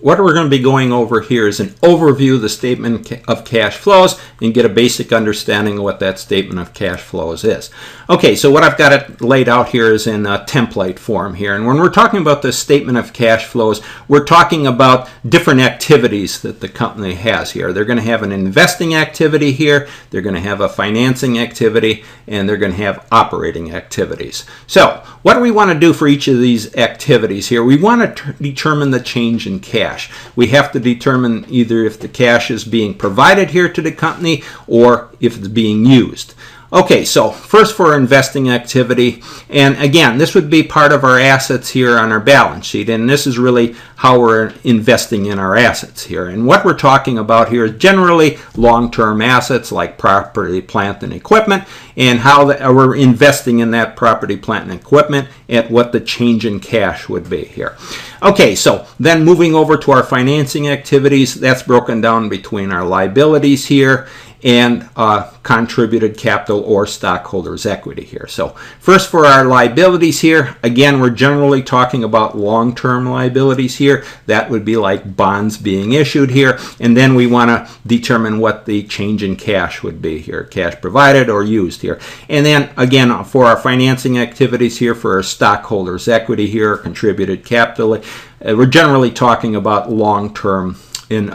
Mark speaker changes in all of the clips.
Speaker 1: what we're going to be going over here is an overview of the statement of cash flows and get a basic understanding of what that statement of cash flows is. Okay, so what I've got it laid out here is in a template form here. And when we're talking about the statement of cash flows, we're talking about different activities that the company has here. They're going to have an investing activity here, they're going to have a financing activity, and they're going to have operating activities. So what do we want to do for each of these activities here? We want to determine the change in cash. We have to determine either if the cash is being provided here to the company or if it's being used. Okay, so first for our investing activity, and again, this would be part of our assets here on our balance sheet, and this is really how we're investing in our assets here. And what we're talking about here is generally long-term assets like property, plant, and equipment, and how we're investing in that property, plant, and equipment, and what the change in cash would be here. Okay, so then moving over to our financing activities, that's broken down between our liabilities here and contributed capital or stockholders' equity here. So first for our liabilities here, again, we're generally talking about long-term liabilities here. That would be like bonds being issued here. And then we want to determine what the change in cash would be here, cash provided or used here. And then again, for our financing activities here, for our stockholders' equity here, contributed capital, we're generally talking about long-term in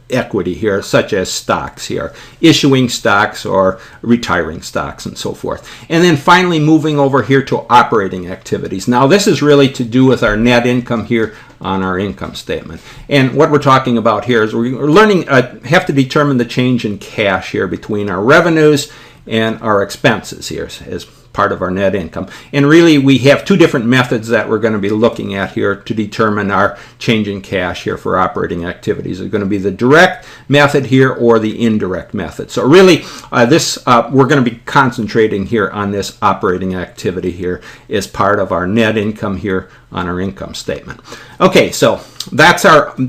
Speaker 1: equity here, such as stocks here, issuing stocks or retiring stocks and so forth. And then finally moving over here to operating activities. Now this is really to do with our net income here on our income statement. And what we're talking about here is we're learning, have to determine the change in cash here between our revenues and our expenses here as part of our net income. And really we have two different methods that we're going to be looking at here to determine our change in cash here for operating activities. It's going to be the direct method here or the indirect method. So really we're going to be concentrating here on this operating activity here as part of our net income here on our income statement. Okay, so that's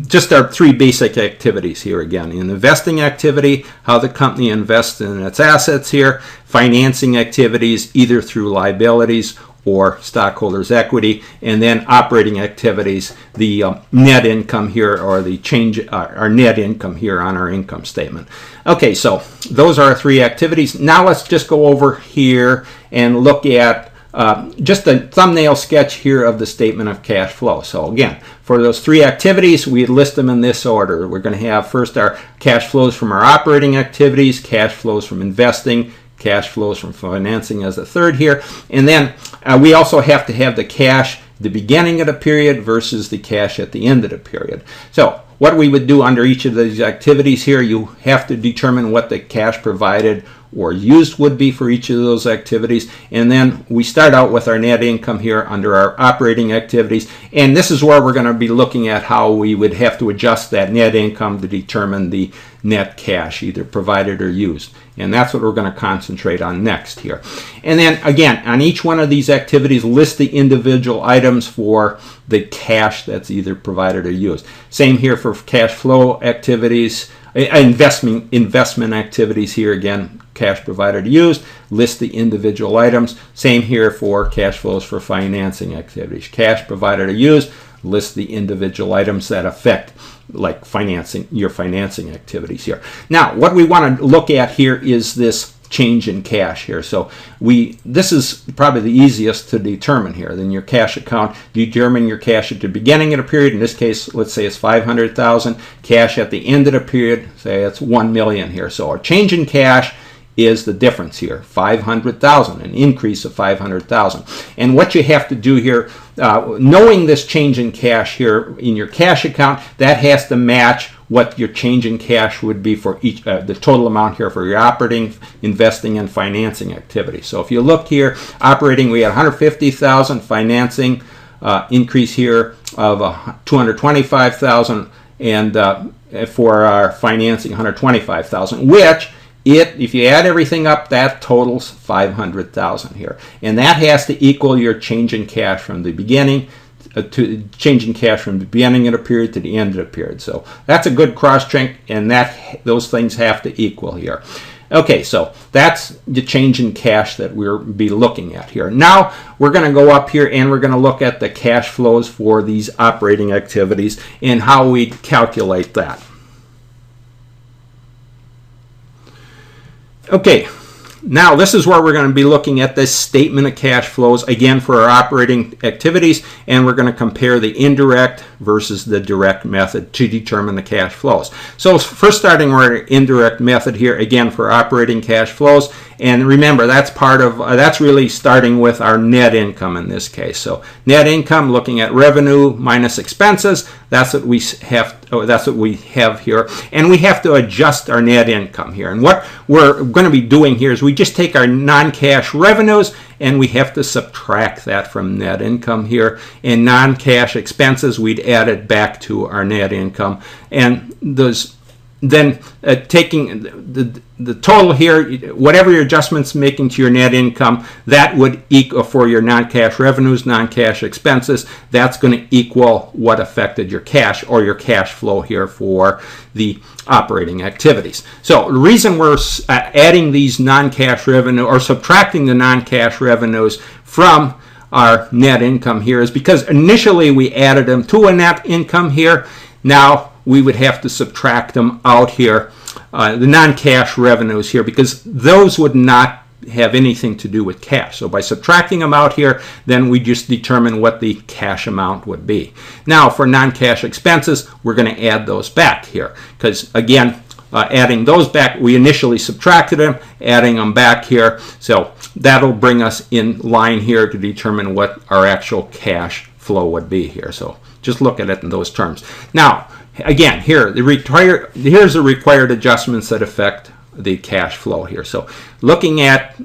Speaker 1: just our three basic activities here again. In investing activity, how the company invests in its assets here, financing activities either through liabilities or stockholders' equity, and then operating activities, the net income here or the change, our net income here on our income statement. Okay, so those are our three activities. Now let's just go over here and look at just a thumbnail sketch here of the statement of cash flow. So again, for those three activities, we list them in this order. We're going to have first our cash flows from our operating activities, cash flows from investing, cash flows from financing as a third here. And then we also have to have the cash at the beginning of the period versus the cash at the end of the period. So what we would do under each of these activities here, you have to determine what the cash provided or used would be for each of those activities. And then we start out with our net income here under our operating activities. And this is where we're going to be looking at how we would have to adjust that net income to determine the net cash, either provided or used. And that's what we're going to concentrate on next here. And then again, on each one of these activities, list the individual items for the cash that's either provided or used. Same here for cash flow activities, investment activities here again, cash provided or used, list the individual items. Same here for cash flows for financing activities, cash provided or used, list the individual items that affect like financing, your financing activities here. Now what we want to look at here is this change in cash here. So this is probably the easiest to determine here. Then your cash account, determine your cash at the beginning of the period. In this case, let's say it's $500,000. Cash at the end of the period, say it's $1 million here. So our change in cash is the difference here, $500,000, an increase of $500,000. And what you have to do here, knowing this change in cash here in your cash account, that has to match what your change in cash would be for each, the total amount here for your operating, investing, and financing activity. So if you look here, operating, we had $150,000, financing increase here of $225,000, and for our financing, $125,000, which if you add everything up, that totals $500,000 here. And that has to equal your change in cash from the beginning to change in cash from the beginning of the period to the end of the period. So that's a good cross check, and those things have to equal here. Okay, so that's the change in cash that we'll be looking at here. Now we're going to go up here and we're going to look at the cash flows for these operating activities and how we calculate that. Okay, now this is where we're going to be looking at this statement of cash flows again for our operating activities, and we're going to compare the indirect versus the direct method to determine the cash flows. So first starting with our indirect method here again for operating cash flows, and remember that's part of that's really starting with our net income in this case. So net income, looking at revenue minus expenses, that's what we have here, and we have to adjust our net income here. And what we're going to be doing here is we just take our non-cash revenues and we have to subtract that from net income here, and non-cash expenses we'd add it back to our net income, and those then taking the total here, whatever your adjustments making to your net income, that would equal for your non-cash revenues, non-cash expenses, that's going to equal what affected your cash or your cash flow here for the operating activities. So the reason we're adding these non-cash revenue or subtracting the non-cash revenues from our net income here is because initially we added them to a net income here. Now we would have to subtract them out here, the non-cash revenues here, because those would not have anything to do with cash. So by subtracting them out here, then we just determine what the cash amount would be. Now for non-cash expenses, we're going to add those back here, because again, adding those back, we initially subtracted them, adding them back here, so that'll bring us in line here to determine what our actual cash flow would be here. So just look at it in those terms. Now again, here's the required adjustments that affect the cash flow here. So looking at,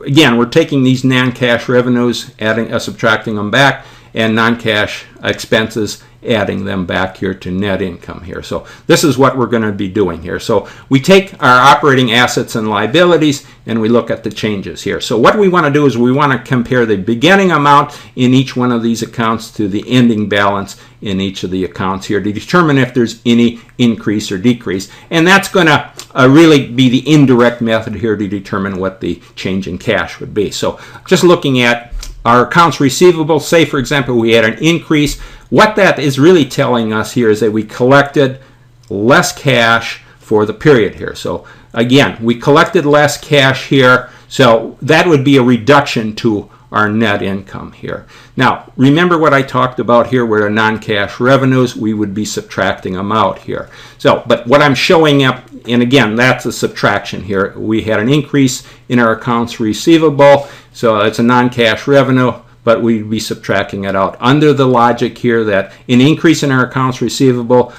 Speaker 1: again, we're taking these non-cash revenues, subtracting them back, and non-cash expenses, adding them back here to net income here. So this is what we're going to be doing here. So we take our operating assets and liabilities and we look at the changes here. So what we want to do is we want to compare the beginning amount in each one of these accounts to the ending balance in each of the accounts here to determine if there's any increase or decrease. And that's going to really be the indirect method here to determine what the change in cash would be. So just looking at our accounts receivable, say for example we had an increase. What that is really telling us here is that we collected less cash for the period here. So again, we collected less cash here, so that would be a reduction to our net income here. Now, remember what I talked about here with our non-cash revenues, we would be subtracting them out here. So, but what I'm showing up, and again, that's a subtraction here. We had an increase in our accounts receivable, so it's a non-cash revenue, but we'd be subtracting it out under the logic here that an increase in our accounts receivable,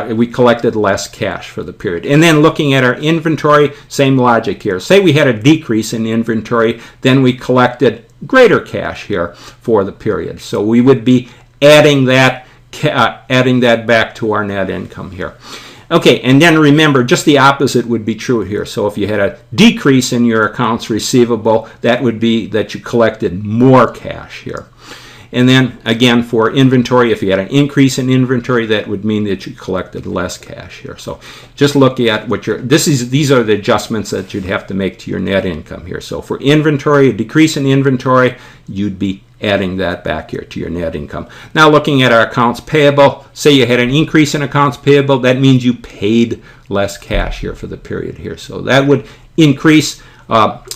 Speaker 1: we collected less cash for the period. And then looking at our inventory, same logic here. Say we had a decrease in inventory, then we collected greater cash here for the period. So we would be adding that back to our net income here. Okay, and then remember, just the opposite would be true here. So if you had a decrease in your accounts receivable, that would be that you collected more cash here. And then again, for inventory, if you had an increase in inventory, that would mean that you collected less cash here. So just look at what these are the adjustments that you'd have to make to your net income here. So for inventory, a decrease in inventory, you'd be adding that back here to your net income. Now looking at our accounts payable, say you had an increase in accounts payable, that means you paid less cash here for the period here. So that would increase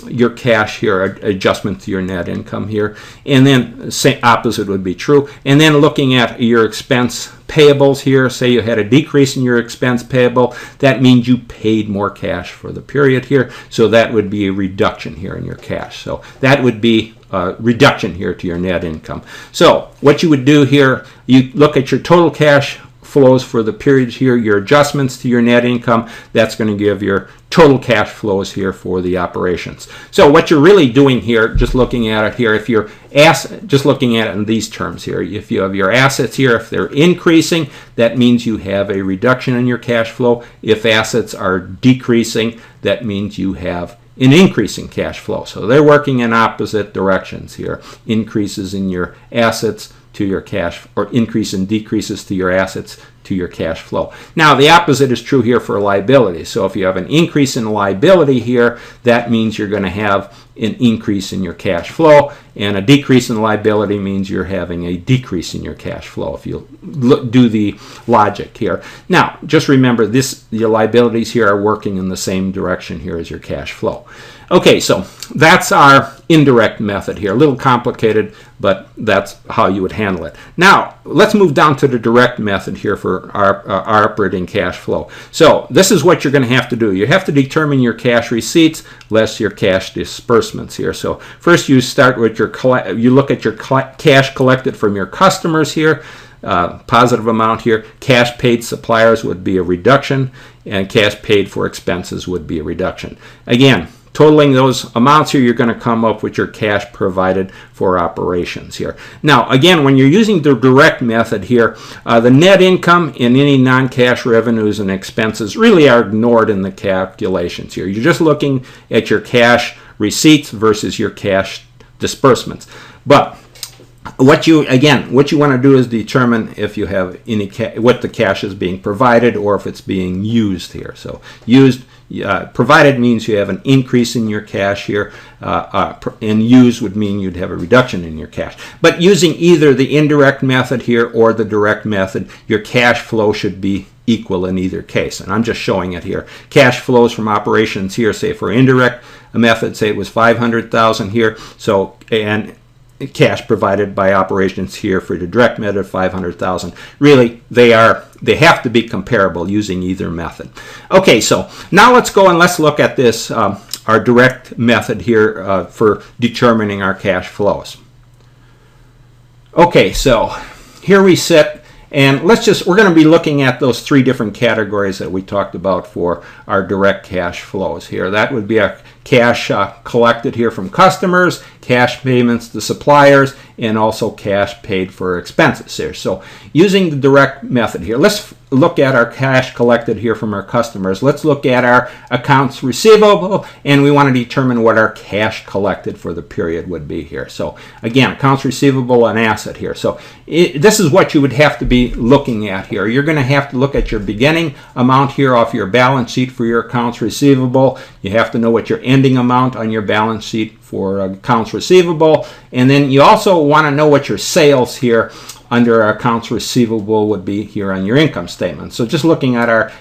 Speaker 1: your cash here, adjustment to your net income here. And then opposite would be true. And then looking at your expense payables here, say you had a decrease in your expense payable, that means you paid more cash for the period here. So that would be a reduction here in your cash. So that would be reduction here to your net income. So what you would do here, you look at your total cash flows for the period here, your adjustments to your net income, that's going to give your total cash flows here for the operations. So what you're really doing here, just looking at it here, if you're just looking at it in these terms here, if you have your assets here, if they're increasing, that means you have a reduction in your cash flow. If assets are decreasing, that means you have an increase in cash flow. So they're working in opposite directions here. Increases in your assets to your cash, or increase and decreases to your assets to your cash flow. Now, the opposite is true here for liabilities. So if you have an increase in liability here, that means you're going to have an increase in your cash flow, and a decrease in liability means you're having a decrease in your cash flow if you do the logic here. Now, just remember your liabilities here are working in the same direction here as your cash flow. Okay, so that's our indirect method here. A little complicated, but that's how you would handle it. Now, let's move down to the direct method here for our operating cash flow. So this is what you're going to have to do. You have to determine your cash receipts less your cash disbursements here. So first you start with you look at your cash collected from your customers here. Positive amount here. Cash paid suppliers would be a reduction, and cash paid for expenses would be a reduction. Again, totaling those amounts here, you're going to come up with your cash provided for operations here. Now, again, when you're using the direct method here, the net income and any non-cash revenues and expenses really are ignored in the calculations here. You're just looking at your cash receipts versus your cash disbursements. But what you want to do is determine if you have any what the cash is being provided or if it's being used here. So provided means you have an increase in your cash here, and used would mean you'd have a reduction in your cash. But using either the indirect method here or the direct method, your cash flow should be equal in either case. And I'm just showing it here. Cash flows from operations here, say for indirect method, say it was $500,000 here. So, and cash provided by operations here for the direct method, $500,000. Really, they have to be comparable using either method. Okay, so now let's go and let's look at this, our direct method here for determining our cash flows. Okay, so here we sit, and we're going to be looking at those three different categories that we talked about for our direct cash flows here. That would be our cash collected here from customers, cash payments to suppliers, and also cash paid for expenses here. So using the direct method here, let's look at our cash collected here from our customers. Let's look at our accounts receivable, and we want to determine what our cash collected for the period would be here. So again, accounts receivable, an asset here. So this is what you would have to be looking at here. You're going to have to look at your beginning amount here off your balance sheet for your accounts receivable. You have to know what your ending amount on your balance sheet for accounts receivable, and then you also want to know what your sales here under our accounts receivable would be here on your income statement. So just looking at our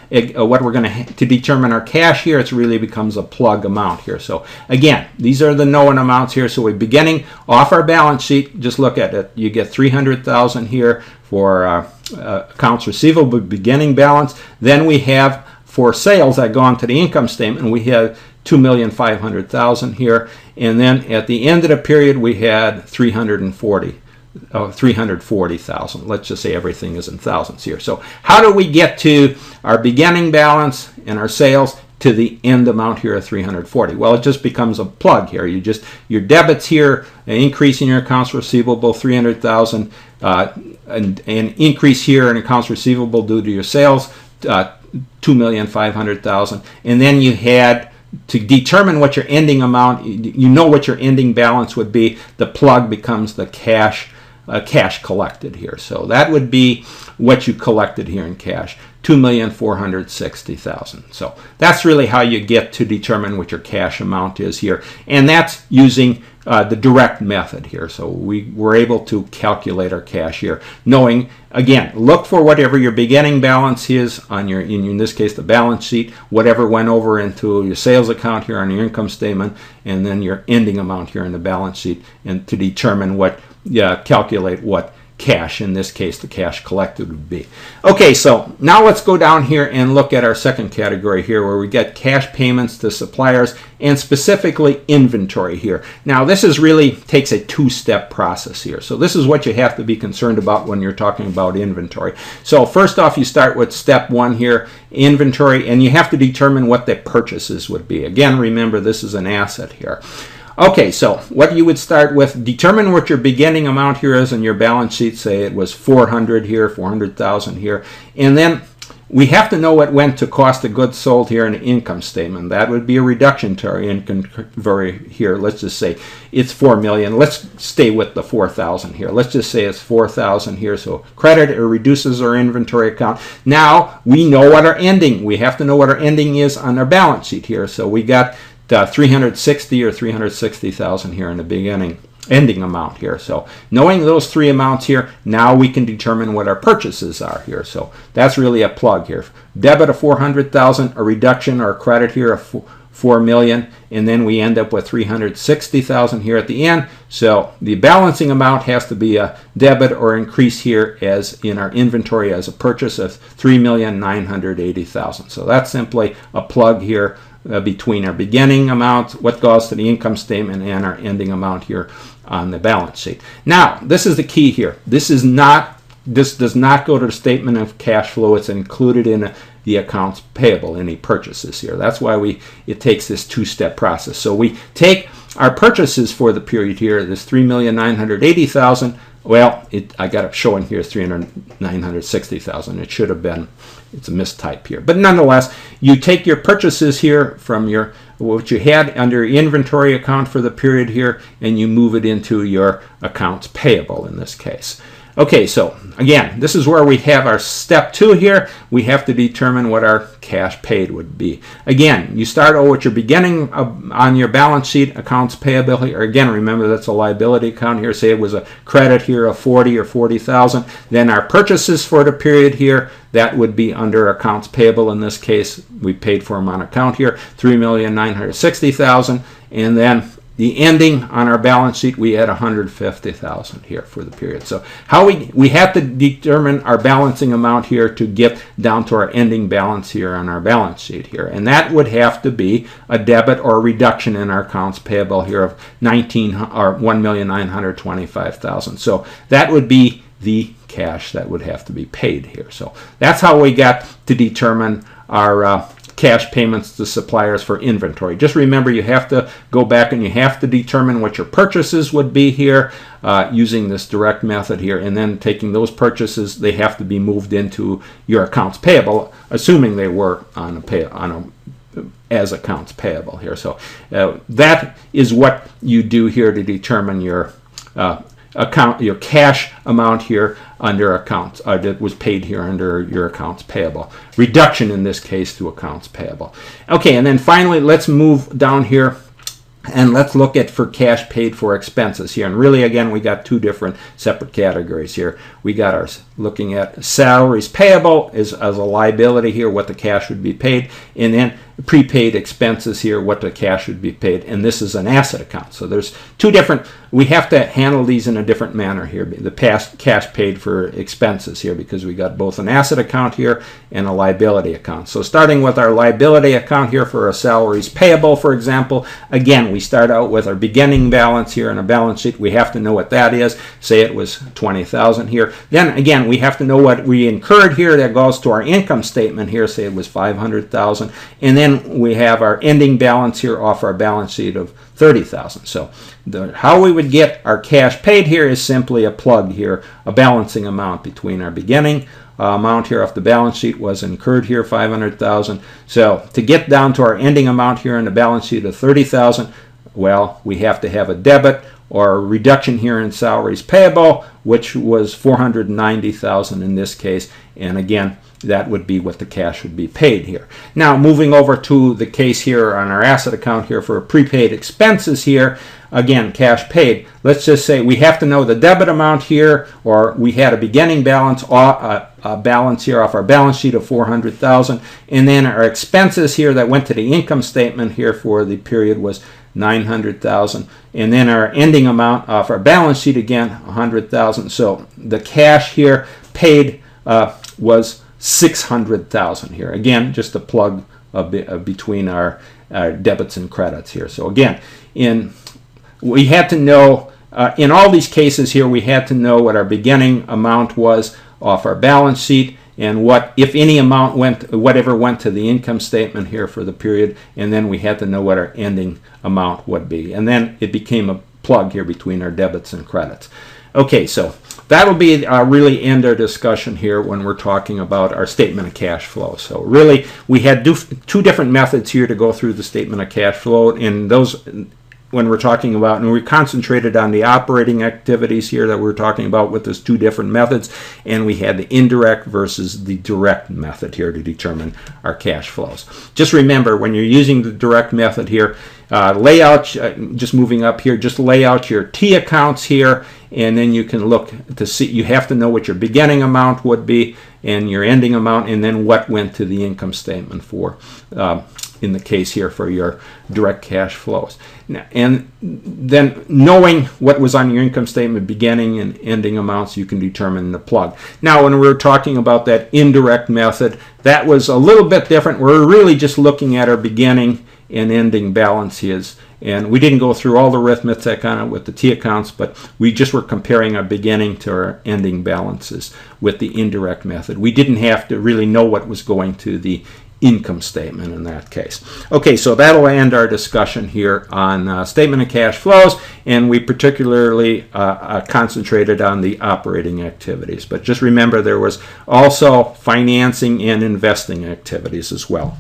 Speaker 1: what we're going to determine our cash here, it really becomes a plug amount here. So again, these are the known amounts here. So we're beginning off our balance sheet. Just look at it. You get $300,000 here for accounts receivable beginning balance. Then we have for sales that go onto the income statement, we have $2,500,000 here, and then at the end of the period we had $340,000. Let's just say everything is in thousands here. So how do we get to our beginning balance and our sales to the end amount here of 340? Well, it just becomes a plug here. Your debits here, an increase in your accounts receivable, 300,000, and increase here in accounts receivable due to your sales, 2,500,000, and then you had to determine what your ending amount, you know what your ending balance would be. The plug becomes the cash collected here. So that would be what you collected here in cash, $2,460,000. So that's really how you get to determine what your cash amount is here, and that's using the direct method here. So we were able to calculate our cash here, knowing, again, look for whatever your beginning balance is on your, in this case, the balance sheet, whatever went over into your sales account here on your income statement, and then your ending amount here in the balance sheet, and to determine what, calculate what cash, in this case the cash collected, would be. Okay, so now let's go down here and look at our second category here, where we get cash payments to suppliers and specifically inventory here. Now this is really takes a two-step process here. So this is what you have to be concerned about when you're talking about inventory. So first off, you start with step one here, inventory, and you have to determine what the purchases would be. Again, remember, this is an asset here. Okay, so what you would start with, determine what your beginning amount here is in your balance sheet. Say it was 400 here, 400,000 here, and then we have to know what went to cost of goods sold here in the income statement. That would be a reduction to our income here. Let's just say it's $4 million. Let's stay with the 4,000 here. Let's just say it's 4,000 here. So credit or reduces our inventory account. Now we know what our ending. We have to know what our ending is on our balance sheet here. So we got 360 or 360,000 here in the beginning. Ending amount here. So knowing those three amounts here, now we can determine what our purchases are here. So that's really a plug here. Debit of 400,000, a reduction or credit here of 4 million, and then we end up with 360,000 here at the end. So the balancing amount has to be a debit or increase here as in our inventory as a purchase of 3,980,000. So that's simply a plug here between our beginning amount, what goes to the income statement, and our ending amount here on the balance sheet. Now, this is the key here. This does not go to the statement of cash flow. It's included in the accounts payable, any purchases here. That's why it takes this two-step process. So we take our purchases for the period here, this 3,980,000. Well, I got it showing here 960,000. It should have been, it's a mistype here. But nonetheless, you take your purchases here from what you had under your inventory account for the period here, and you move it into your accounts payable in this case. Okay, so again, this is where we have our step 2 here. We have to determine what our cash paid would be. Again, you start with your beginning on your balance sheet, accounts payable here. Again, remember that's a liability account here. Say it was a credit here of 40 or 40,000. Then our purchases for the period here, that would be under accounts payable. In this case, we paid for them on account here, 3,960,000. And then the ending on our balance sheet, we had 150,000 here for the period. So how we have to determine our balancing amount here to get down to our ending balance here on our balance sheet here. And that would have to be a debit or a reduction in our accounts payable here of 1,925,000. So that would be the cash that would have to be paid here. So that's how we got to determine our cash payments to suppliers for inventory. Just remember, you have to go back and you have to determine what your purchases would be here using this direct method here, and then taking those purchases, they have to be moved into your accounts payable, assuming they were as accounts payable here. So that is what you do here to determine your your cash amount here under accounts that was paid here under your accounts payable. Reduction in this case to accounts payable. Okay, and then finally let's move down here and let's look at for cash paid for expenses here. And really, again, we got two different separate categories here. We got our looking at salaries payable as a liability here, what the cash would be paid, and then prepaid expenses here, what the cash would be paid, and this is an asset account. So there's two different, we have to handle these in a different manner here, the past cash paid for expenses here, because we got both an asset account here and a liability account. So starting with our liability account here for our salaries payable, for example, again, we start out with our beginning balance here in a balance sheet. We have to know what that is. Say it was 20,000 here. Then again, we have to know what we incurred here that goes to our income statement here. Say it was 500,000, and then we have our ending balance here off our balance sheet of 30,000. So how we would get our cash paid here is simply a plug here, a balancing amount between our beginning amount here off the balance sheet was incurred here, 500,000. So to get down to our ending amount here in the balance sheet of 30,000, well, we have to have a debit or a reduction here in salaries payable, which was 490,000 in this case. And again, that would be what the cash would be paid here. Now, moving over to the case here on our asset account here for prepaid expenses here, again, cash paid. Let's just say we have to know the debit amount here, or we had a beginning balance, balance here off our balance sheet of 400,000, and then our expenses here that went to the income statement here for the period was 900,000, and then our ending amount off our balance sheet again 100,000. So the cash here paid was 600,000 here. Again, just a plug between our debits and credits here. So again, we had to know in all these cases here, we had to know what our beginning amount was off our balance sheet, and what, if any amount whatever went to the income statement here for the period, and then we had to know what our ending amount would be. And then it became a plug here between our debits and credits. Okay, so that'll be really end our discussion here when we're talking about our statement of cash flow. So really, we had two different methods here to go through the statement of cash flow, and those, when we're talking about, and we concentrated on the operating activities here that we're talking about with those two different methods, and we had the indirect versus the direct method here to determine our cash flows. Just remember, when you're using the direct method here, lay out, just moving up here, just lay out your T accounts here, and then you can look to see, you have to know what your beginning amount would be and your ending amount, and then what went to the income statement for, in the case here for your direct cash flows. And then knowing what was on your income statement beginning and ending amounts, you can determine the plug. Now when we're talking about that indirect method, that was a little bit different. We're really just looking at our beginning and ending balances, and we didn't go through all the arithmetic on it with the T accounts, but we just were comparing our beginning to our ending balances with the indirect method. We didn't have to really know what was going to the income statement in that case. Okay, so that'll end our discussion here on statement of cash flows, and we particularly concentrated on the operating activities. But just remember, there was also financing and investing activities as well.